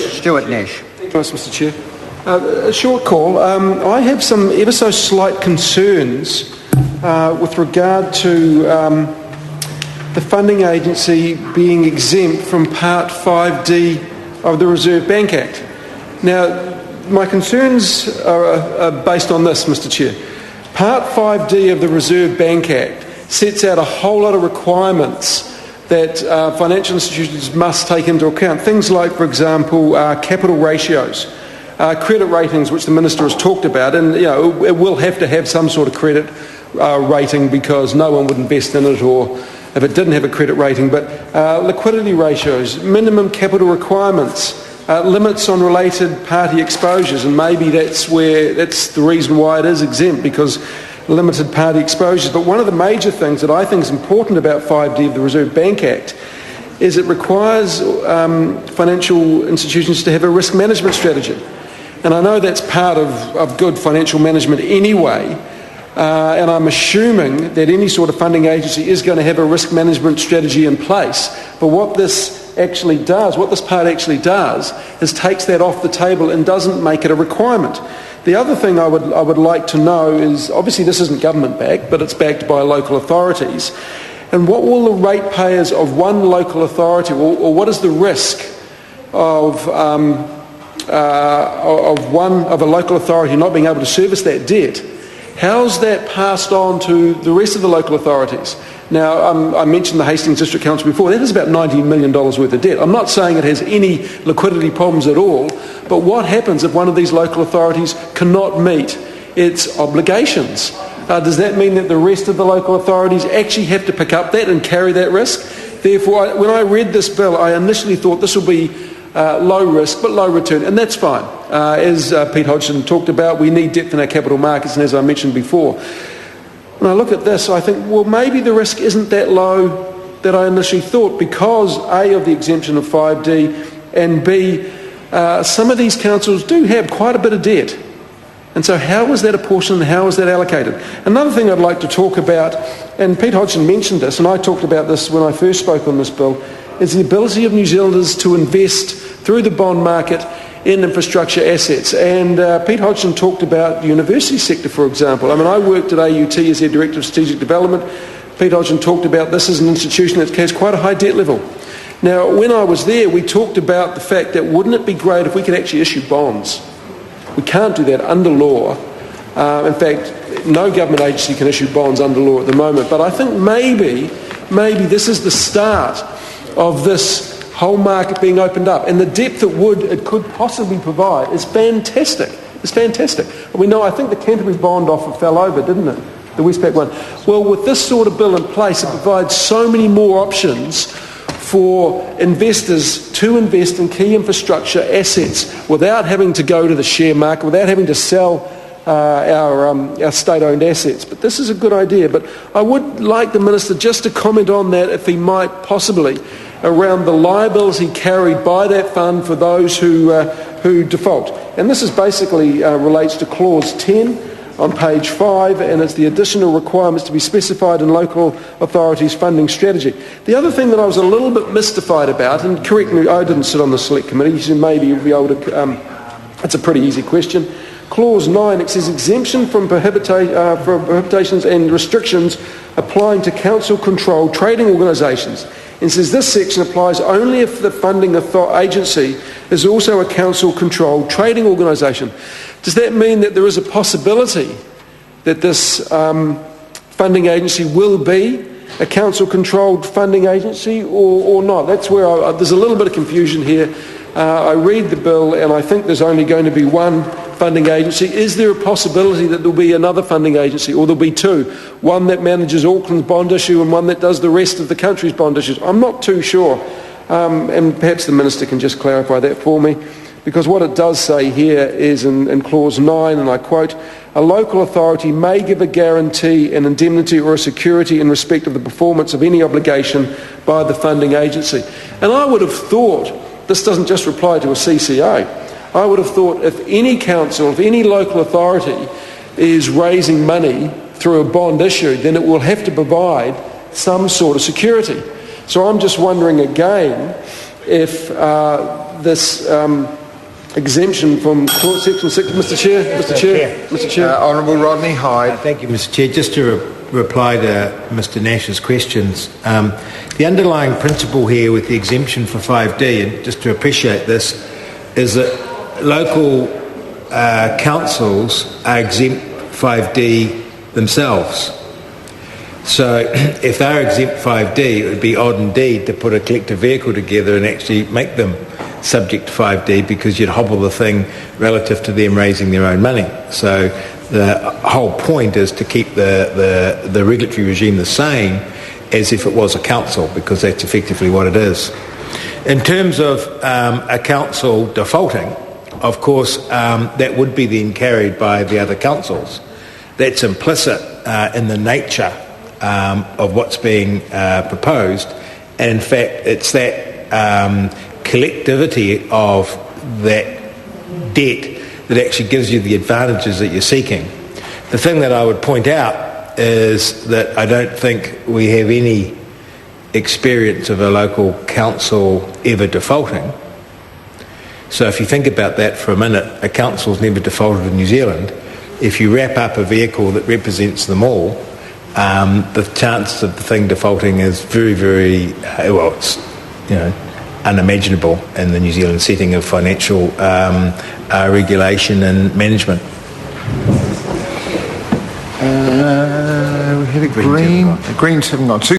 Stuart Nash. Thanks, Mr. Chair. A short call. I have some ever so slight concerns with regard to the funding agency being exempt from Part 5D of the Reserve Bank Act. Now, my concerns are based on this, Mr. Chair. Part 5D of the Reserve Bank Act sets out a whole lot of requirements that financial institutions must take into account. Things like, for example, capital ratios, credit ratings, which the Minister has talked about, and it will have to have some sort of credit rating because no one would invest in it, or if it didn't have a credit rating, but liquidity ratios, minimum capital requirements, limits on related party exposures, and maybe that's the reason why it is exempt, because limited party exposures. But one of the major things that I think is important about 5D of the Reserve Bank Act is it requires financial institutions to have a risk management strategy. And I know that's part of good financial management anyway, and I'm assuming that any sort of funding agency is going to have a risk management strategy in place. But what this part actually does, is takes that off the table and doesn't make it a requirement. The other thing I would like to know is, obviously this isn't government backed, but it's backed by local authorities. And what will the ratepayers of one local authority, or what is the risk of a local authority not being able to service that debt? How's that passed on to the rest of the local authorities? Now, I mentioned the Hastings District Council before. That is about $90 million worth of debt. I'm not saying it has any liquidity problems at all, but what happens if one of these local authorities cannot meet its obligations? Does that mean that the rest of the local authorities actually have to pick up that and carry that risk? Therefore, when I read this bill, I initially thought this will be low risk but low return, and that's fine. As Pete Hodgson talked about, we need depth in our capital markets, and as I mentioned before, when I look at this, I think, well, maybe the risk isn't that low that I initially thought, because A, of the exemption of 5D, and B, some of these councils do have quite a bit of debt. And so how is that apportioned and how is that allocated? Another thing I'd like to talk about, and Pete Hodgson mentioned this, and I talked about this when I first spoke on this bill, is the ability of New Zealanders to invest through the bond market in infrastructure assets. And Pete Hodgson talked about the university sector, for example. I mean, I worked at AUT as their Director of Strategic Development. Pete Hodgson talked about this as an institution that has quite a high debt level. Now, when I was there, we talked about the fact that wouldn't it be great if we could actually issue bonds? We can't do that under law. In fact, no government agency can issue bonds under law at the moment. But I think maybe this is the start of this whole market being opened up, and the depth it could possibly provide is fantastic. It's fantastic. We know, I think the Canterbury bond offer fell over, didn't it? The Westpac one. Well, with this sort of bill in place, it provides so many more options for investors to invest in key infrastructure assets without having to go to the share market, without having to sell our state-owned assets. But this is a good idea. But I would like the Minister just to comment on that, if he might possibly, around the liability carried by that fund for those who default. And this is basically relates to Clause 10 on page 5, and it's the additional requirements to be specified in local authorities' funding strategy. The other thing that I was a little bit mystified about, and correct me, I didn't sit on the select committee, so maybe you'll be able to, it's a pretty easy question. Clause 9, it says exemption from prohibitions and restrictions applying to council-controlled trading organisations. And says this section applies only if the funding agency is also a council-controlled trading organisation. Does that mean that there is a possibility that this funding agency will be a council-controlled funding agency or not? That's where there's a little bit of confusion here. I read the bill and I think there's only going to be one funding agency. Is there a possibility that there'll be another funding agency, or there'll be two? One that manages Auckland's bond issue and one that does the rest of the country's bond issues? I'm not too sure. And perhaps the Minister can just clarify that for me. Because what it does say here is in Clause 9, and I quote, a local authority may give a guarantee, an indemnity or a security in respect of the performance of any obligation by the funding agency. And I would have thought, this doesn't just apply to a CCA, I would have thought if any council, if any local authority is raising money through a bond issue, then it will have to provide some sort of security. So I'm just wondering again, if this exemption from Section 6... Mr Chair. Honourable Rodney Hyde. Thank you, Mr Chair. Just to reply to Mr Nash's questions, the underlying principle here with the exemption for 5D, and just to appreciate this, is that local councils are exempt 5D themselves. So if they're exempt 5D, it would be odd indeed to put a collective vehicle together and actually make them subject to 5D, because you'd hobble the thing relative to them raising their own money. So the whole point is to keep the regulatory regime the same as if it was a council, because that's effectively what it is. In terms of a council defaulting, of course, that would be then carried by the other councils. That's implicit in the nature of what's being proposed, and in fact it's that collectivity of that debt that actually gives you the advantages that you're seeking. The thing that I would point out is that I don't think we have any experience of a local council ever defaulting. So if you think about that for a minute, a council's never defaulted in New Zealand. If you wrap up a vehicle that represents them all, the chances of the thing defaulting is very, very, well, it's, unimaginable in the New Zealand setting of financial regulation and management. We had a Greens haven't got two.